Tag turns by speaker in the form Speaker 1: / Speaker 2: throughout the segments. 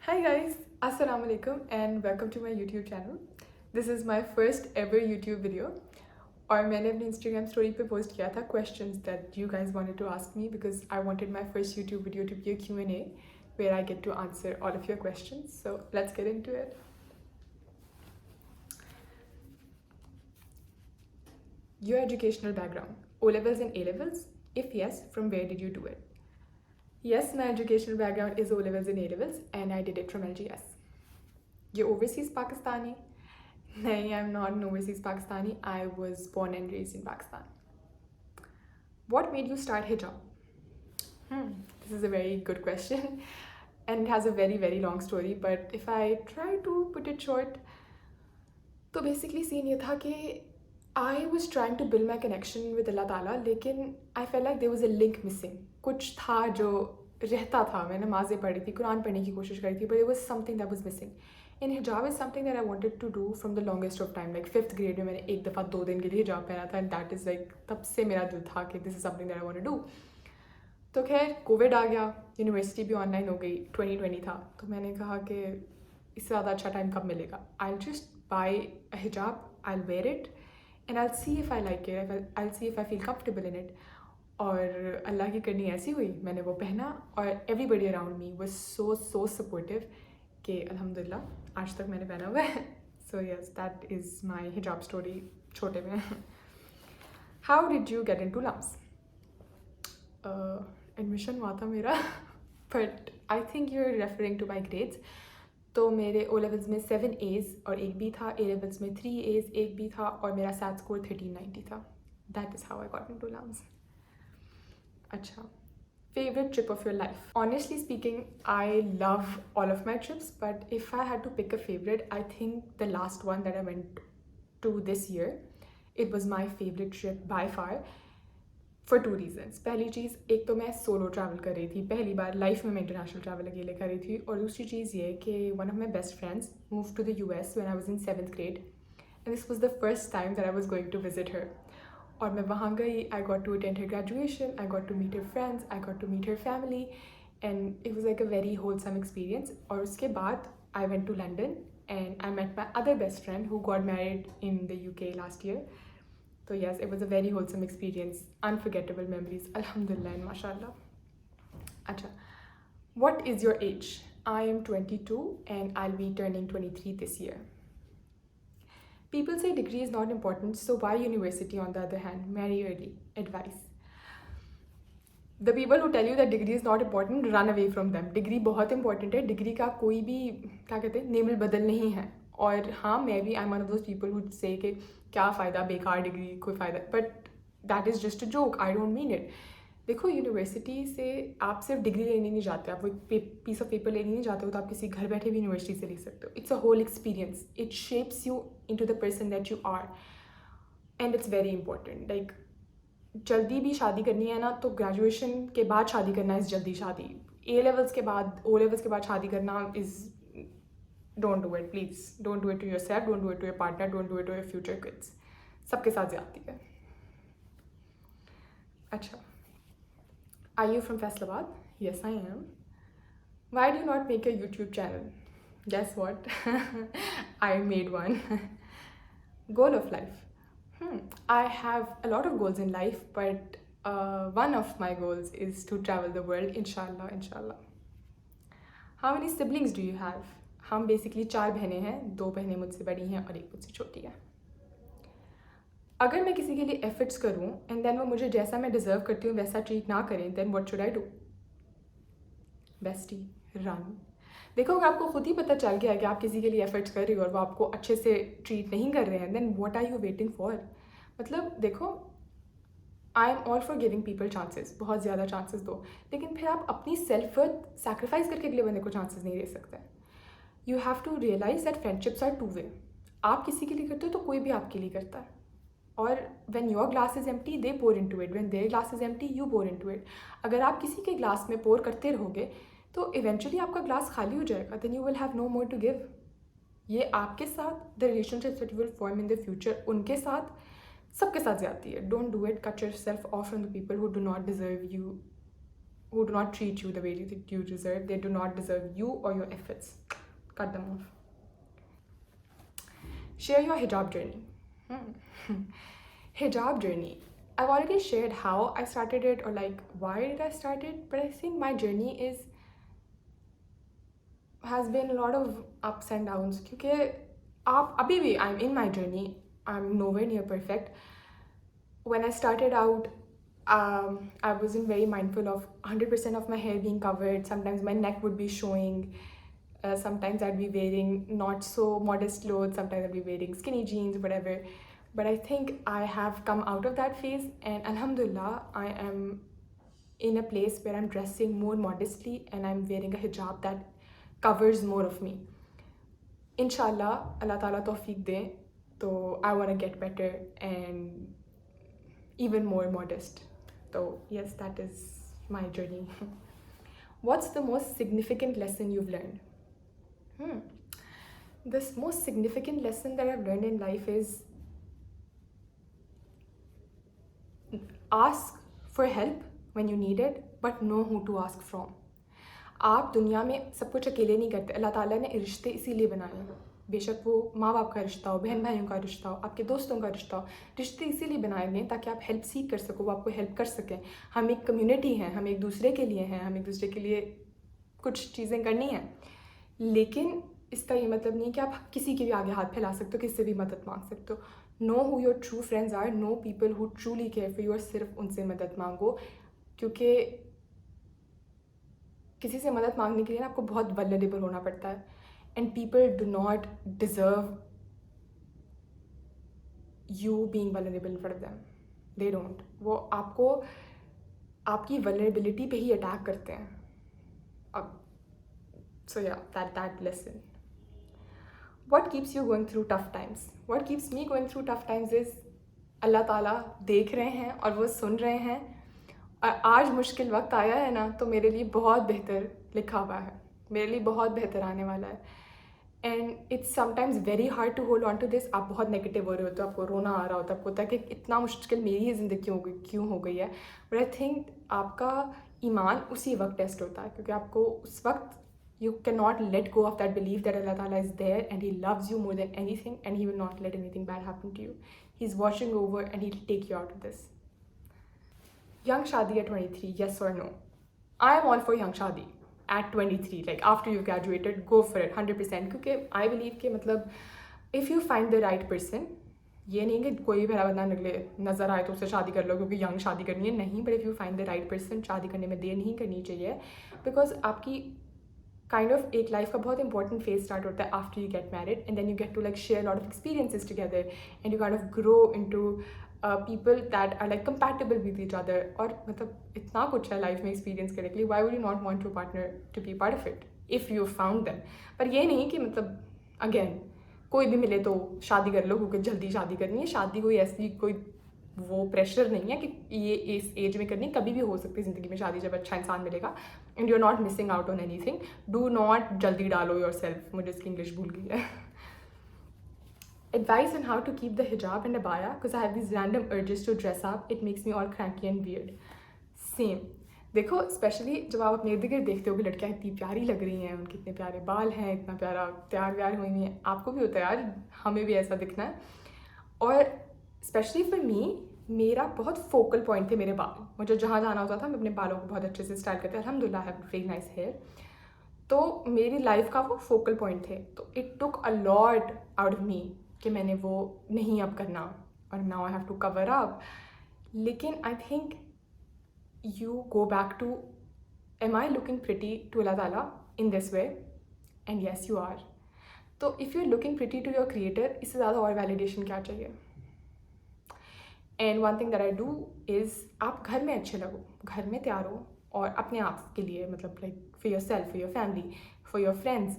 Speaker 1: Hi guys, Assalamu alaikum and welcome to my YouTube channel. This is my first ever YouTube video और मैंने अपनी Instagram story पे post किया था questions that you guys wanted to ask me because I wanted my first YouTube video to be a Q&A where I get to answer all of your questions. So let's get into it. Your educational background, O-levels and A-levels? If yes, from where did you do it? Yes, my educational background is O-levels and A-levels and I did it from LGS. You're overseas Pakistani? No, I'm not an overseas Pakistani. I was born and raised in Pakistan. What made you start hijab? This is a very good question and it has a very long story, but if I try to put it short, तो basically scene ये था कि I was trying to build my connection with Allah Ta'ala, लेकिन I felt like there was a link missing. कुछ था जो रहता था, मैं नमाज़ें पढ़ी थी, कुरान पढ़ने की कोशिश करी थी, but there was something that was missing. And hijab is something that I wanted to do from the longest of time. Like 5th grade में मैंने एक दफ़ा 2 दिन के लिए hijab पहना था and that is like तब से मेरा दिल था कि this is something that I want to do. तो खैर कोविड आ गया, यूनिवर्सिटी भी ऑनलाइन हो गई, 2020 था, तो मैंने कहा कि इससे ज़्यादा अच्छा टाइम कब मिलेगा. I'll just buy a hijab, I'll wear it and I'll see if I like it, I'll see if I feel comfortable in it. और अल्लाह की करनी ऐसी हुई, मैंने वो पहना और everybody around me was so supportive कि अल्हम्दुलिल्लाह आज तक मैंने पहना हुआ है. So yes, that is my hijab story छोटे में. How did you get into Lumos? Admission हुआ था मेरा but I think you're referring to my grades. तो मेरे O levels में 7 A's और एक B था, A levels में 3 A's एक B था और मेरा SAT score 1390 था. That is how I got into Lumos. अच्छा, favorite trip of your life? Honestly speaking, I love all of my trips, but if I had to pick a favorite, I think the last one that I went to this year, it was my favorite trip by far for 2 reasons. पहली चीज़, एक तो मैं solo travel कर रही थी, पहली बार life में मैं इंटरनेशनल ट्रैवल अकेले कर रही थी, और दूसरी चीज़ ये कि one of my best friends moved to the US when I was in 7th grade and this was the first time that I was going to visit her. और मैं वहाँ गई, I got to attend her graduation, I got to meet her friends, I got to meet her family and it was like a very wholesome experience. और उसके बाद I went to London and I met my other best friend who got married in the UK last year. So yes, it was a very wholesome experience, unforgettable memories, alhamdulillah and mashallah. Acha, what is your age? I am 22 and I'll be turning 23 this year. People say degree is not important, so why university on the other hand? Marry early. Advice. The people who tell you that degree is not important, run away from them. Degree बहुत important है. Degree का कोई भी क्या कहते हैं नेमल बदल नहीं है. और हाँ, मैं भी I'm one of those people who say कि क्या फ़ायदा बेकार डिग्री, कोई फ़ायदा, but that is just a joke. I don't mean it. देखो, यूनिवर्सिटी से आप सिर्फ डिग्री लेने नहीं जाते, आप वो पीस ऑफ पेपर लेने नहीं जाते हो, तो आप किसी घर बैठे भी यूनिवर्सिटी से ले सकते हो. It's a whole experience. It shapes you into the person that you are and it's very important. Like जल्दी भी शादी करनी है ना, तो ग्रेजुएशन के बाद शादी करना इज़ जल्दी शादी. ए लेवल्स के बाद, ओ लेवल्स के बाद शादी करना is, don't do it please. Don't do it to yourself, don't do it to your partner, don't do it to your future kids. सबके साथ ज़्यादती है. अच्छा, are you from Faisalabad? Yes, I am. Why do you not make a YouTube channel? Guess what? I made one. Goal of life. I have a lot of goals in life, but one of my goals is to travel the world, inshallah, inshallah. How many siblings do you have? हम basically 4 बहनें हैं, 2 बहनें मुझसे बड़ी हैं और एक मुझसे छोटी है. अगर मैं किसी के लिए एफर्ट्स करूं एंड देन वो मुझे जैसा मैं डिज़र्व करती हूँ वैसा ट्रीट ना करें, then what should I do? Bestie, run. देखो, अगर आपको खुद ही पता चल गया कि आप किसी के लिए एफर्ट्स कर रही हो और वो आपको अच्छे से ट्रीट नहीं कर रहे हैं, then what are you waiting for? मतलब देखो, I am all for giving people chances, बहुत ज़्यादा चांसेस दो, लेकिन फिर आप अपनी सेल्फ वर्थ सैक्रिफाइस करके अगले बंदे को चांसेस नहीं दे सकते. You have to realize that friendships are 2 way. आप किसी के लिए करते हो तो कोई भी आपके लिए करता है. और when your glass is empty, they pour into it. When their glass is empty, you pour into it. अगर आप किसी के ग्लास में पोर करते रहोगे तो इवेंचुअली आपका ग्लास खाली हो जाएगा. then you will have no more to give. ये आपके साथ, the relationships that you will form in the future, उनके साथ, सबके साथ जाती है. don't do it. cut yourself off from the people who do not deserve you, who do not treat you the way you deserve. They do not deserve you or your efforts. Cut them off. Share your hijab journey. Hijab journey. I've already shared how I started it, or like why did I start it, but I think my journey has been a lot of ups and downs. क्योंकि आप अभी भी I'm in my journey. I'm nowhere near perfect. When I started out, I wasn't very mindful of 100% of my hair being covered. Sometimes my neck would be showing. Sometimes I'd be wearing not so modest clothes. Sometimes I'd be wearing skinny jeans, whatever. But I think I have come out of that phase, and alhamdulillah, I am in a place where I'm dressing more modestly and I'm wearing a hijab that covers more of me. Inshallah, Allah Ta'ala tawfiq de, so I want to get better and even more modest. So yes, that is my journey. What's the most significant lesson you've learned? This most significant lesson that I've learned in life is ask for help when you need it, but know who to ask from. आप दुनिया में सब कुछ अकेले नहीं करते. अल्लाह ताला ने रिश्ते इसीलिए बनाए हैं. बेशक वो माँ बाप का रिश्ता हो, बहन भाइयों का रिश्ता हो, आपके दोस्तों का रिश्ता हो, रिश्ते इसीलिए बनाए गए ताकि आप हेल्प सीख कर सको, वो आपको हेल्प कर सकें. हम एक कम्युनिटी हैं, हम एक दूसरे के लिए हैं, हम एक दूसरे के लिए कुछ चीज़ें करनी हैं. लेकिन इसका ये मतलब नहीं कि आप किसी के भी आगे हाथ फैला सकते हो, किसी से भी मदद मांग सकते हो. Know who your true friends are, know people who truly care for you, और सिर्फ उनसे मदद मांगो. क्योंकि किसी से मदद मांगने के लिए आपको बहुत वल्नरेबल होना पड़ता है. And people do not deserve you being vulnerable for them. They don't. वो आपको आपकी वल्नरेबिलिटी पे ही अटैक करते हैं. अब so yeah, that lesson. What keeps you going through tough times? What keeps me going through tough times is अल्लाह ताला देख रहे हैं और वो सुन रहे हैं. और आज मुश्किल वक्त आया है ना, तो मेरे लिए बहुत बेहतर लिखा हुआ है, मेरे लिए बहुत बेहतर आने वाला है. And it's sometimes very hard to hold on to this. आप बहुत नेगेटिव हो रहे होते हो, आपको रोना आ रहा होता है, आपको होता है कि इतना मुश्किल मेरी ही ज़िंदगी क्यों हो गई है. बट आई थिंक आपका ईमान उसी वक्त टेस्ट होता है, क्योंकि आपको उस वक्त you cannot let go of that belief that Allah Ta'ala is there and He loves you more than anything, and He will not let anything bad happen to you. He's watching over and He'll take you out of this. Young Shadia 23, yes or no? I am all for young Shadi at 23. Like after you've graduated, go for it 100%. क्योंकि I believe कि मतलब if you find the right person, ये नहीं कि कोई भी बंदा निकले नज़र आए तो उससे शादी कर लो क्योंकि यंग शादी करनी है. नहीं, but if you find the right person, शादी करने में देर नहीं करनी चाहिए. बिकॉज आपकी kind of एक लाइफ का बहुत इंपॉर्टेंट फेज स्टार्ट होता है after you get married, and then you get to like share lot of experiences together, and you kind of grow into people that are like compatible with each other. और मतलब इतना कुछ है life में experience करने के लिए. Why would you not want your partner to be part of it if you found them. पर ये नहीं कि मतलब अगेन कोई भी मिले तो शादी कर लो क्योंकि जल्दी शादी करनी है. शादी कोई ऐसी कोई वो प्रेशर नहीं है कि ये इस एज में करनी. कभी भी हो सकती है ज़िंदगी में शादी, जब अच्छा इंसान मिलेगा and you are not missing out on anything. Do not जल्दी डालो योर सेल्फ. मुझे इसकी इंग्लिश भूल गई है. Advice on how to keep the hijab and abaya, because I have these random urges to dress up. It makes me all cranky and weird. Same. देखो, specially जब आप अपने इर्द गिर्द देखते हो कि लड़कियाँ इतनी प्यारी लग रही हैं, उनके इतने प्यारे बाल हैं, इतना प्यारा तैयार व्यार हुई हैं, आपको भी होता है यार हमें भी ऐसा दिखना है. और स्पेशली फॉर मी, मेरा बहुत फोकल पॉइंट थे मेरे बाल. मुझे जहाँ जाना होता था मैं अपने बालों को बहुत अच्छे से स्टाइल करती. अल्हम्दुलिल्लाह I have very nice hair. तो मेरी लाइफ का वो फोकल पॉइंट थे. तो it took a lot out of me कि मैंने वो नहीं अब करना, और now I have to cover up. लेकिन I think you go back to am I looking pretty to अल्लाह ताला in this way, and yes you are. तो if you are looking pretty to your creator, इससे ज़्यादा और validation क्या चाहिए. And one thing that I do is आप घर में अच्छे लगो, घर में तैयार हो, और अपने आप के लिए मतलब like for yourself, for your family, for your friends,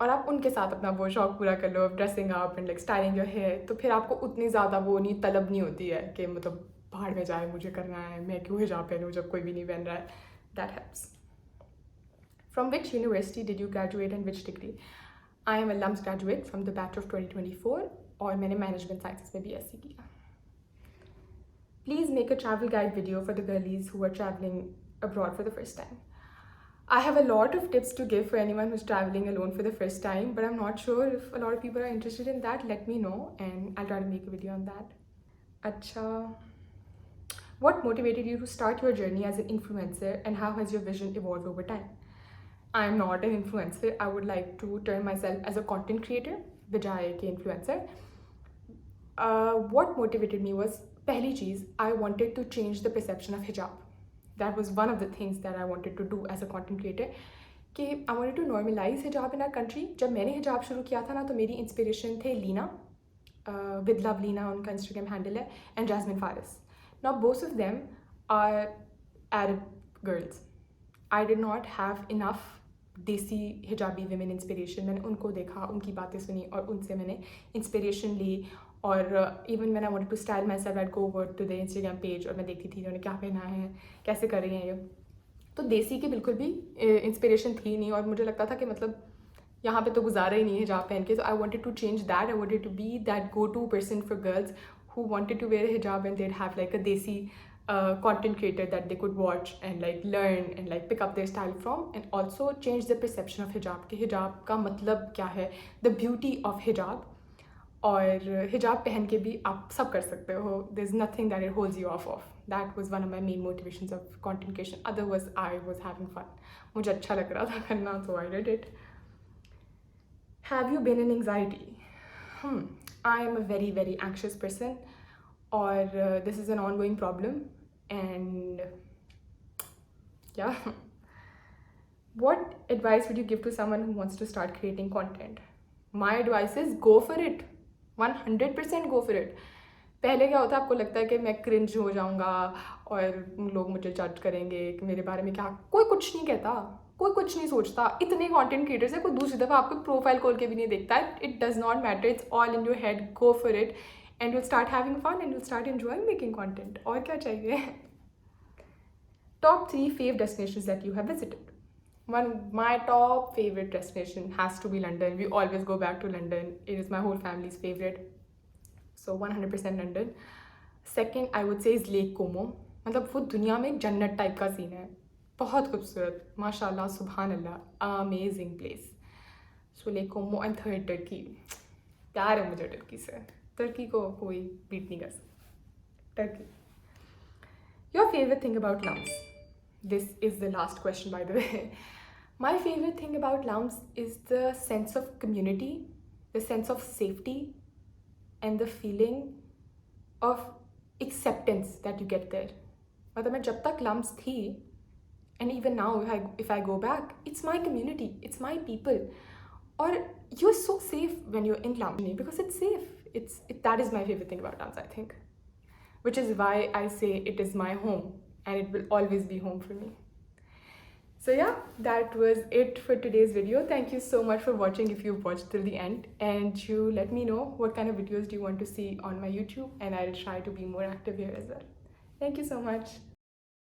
Speaker 1: और आप उनके साथ अपना वो शौक पूरा कर लो, dressing up and like styling your hair. तो फिर आपको उतनी ज़्यादा वो नहीं तलब नहीं होती है कि मतलब बाहर में जाए मुझे करना है, मैं क्यों हिजाब पहनूँ जब कोई भी नहीं पहन रहा है. That helps. From which university did you graduate and which degree? I am a LUMS graduate from the batch of 2024, और मैंने मैनेजमेंट साइंसेस में BSc किया. Please make a travel guide video for the girlies who are traveling abroad for the first time. I have a lot of tips to give for anyone who's traveling alone for the first time, but I'm not sure if a lot of people are interested in that. Let me know and I'll try to make a video on that. Acha, what motivated you to start your journey as an influencer and how has your vision evolved over time? I'm not an influencer. I would like to term myself as a content creator, bajaye ke influencer. What motivated me was, pehli cheez, I wanted to change the perception of hijab. That was one of the things that I wanted to do as a content creator. कि I wanted to normalize hijab in our country. जब मैंने hijab शुरू किया था ना तो मेरी inspiration थे लीना, with love Leena उनका Instagram handle है, and Jasmine Faris. Now both of them are Arab girls. I did not have enough देसी हिजाबी women inspiration. मैंने उनको देखा, उनकी बातें सुनी और उनसे मैंने inspiration ली. और इवन मैंने wanted to style myself, I'd go over to the Instagram page और मैं देखती थी उन्होंने क्या पहना है, कैसे कर रही हैं ये. तो देसी की बिल्कुल भी इंस्पिरेशन थी नहीं और मुझे लगता था कि मतलब यहाँ पे तो गुजारा ही नहीं है हिजाब पहन के. तो I wanted to change that. I wanted to be that go to person for girls who wanted to wear a hijab and they'd have like a desi content creator that they could watch and like learn and like pick up their style from, and also change the perception of hijab कि hijab का मतलब क्या है, the beauty of hijab. और हिजाब पहन के भी आप सब कर सकते हो. There's nothing that it holds you off of. That was one of my main motivations of content creation. Otherwise, I was having fun. मुझे अच्छा लग रहा था करना, so I did it. Have you been in anxiety? I am a very, very anxious person. और this is an ongoing problem. And yeah. What advice would you give to someone who wants to start creating content? My advice is go for it. 100% go for it. पहले क्या होता है, आपको लगता है कि मैं क्रिंज हो जाऊंगा और लोग मुझे जज करेंगे कि मेरे बारे में क्या. कोई कुछ नहीं कहता, कोई कुछ नहीं सोचता. इतने कंटेंट क्रिएटर्स है, कोई दूसरी दफ़ा आपको प्रोफाइल खोल के भी नहीं देखता है. It does not matter, it's all in your head. Go for it and you start having fun and you start enjoying making content. और क्या चाहिए. Top 3 fave destinations that you have visited. My top favorite destination has to be London. We always go back to London. It is my whole family's favorite. So 100% London. Second, I would say is Lake Como. मतलब वो दुनिया में जन्नत type का scene है. बहुत खूबसूरत, माशाल्लाह, सुभान अल्लाह, amazing place. So Lake Como. And third Turkey. प्यार है मुझे टर्की से. टर्की को कोई बीट नहीं कर सकता. Turkey. Your favorite thing about Lumos? This is the last question, by the way. My favorite thing about Lumos is the sense of community, the sense of safety, and the feeling of acceptance that you get there. मतलब मैं जब तक Lumos थी, and even now if I go back, it's my community, it's my people. और you're so safe when you're in Lumos because it's safe. That is my favorite thing about Lumos, I think. Which is why I say it is my home and it will always be home for me. So yeah, that was it for today's video. Thank you so much for watching if you've watched till the end, and you let me know what kind of videos do you want to see on my YouTube and I'll try to be more active here as well. Thank you so much.